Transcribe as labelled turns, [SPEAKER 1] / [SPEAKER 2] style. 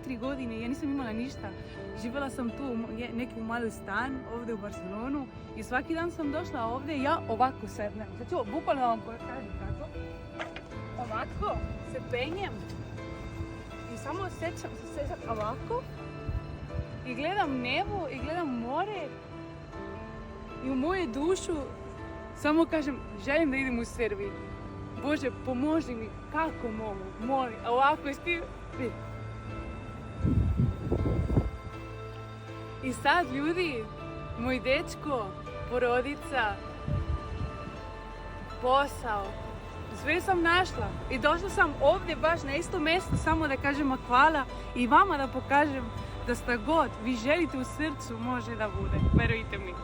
[SPEAKER 1] 4 godine, ja nisam imala ništa. Živjela sam tu neki mali stan ovdje u Barcelonu i svaki dan sam došla ovdje, ja ovako sednem. Znači, bukvalno vam kažem kako. Ovako se penjem i samo sećam ovako i gledam nebo i gledam more i u moju dušu samo kažem, želim da idem u Srbiju. Bože, pomoži mi, kako mogu, molim, ovako je stiv. I sad ljudi, moj dečko, porodica, posao, sve sam našla i došla sam ovdje baš na isto mjesto samo da kažem hvala i vama da pokažem da šta god vi želite u srcu može da bude, verujte mi.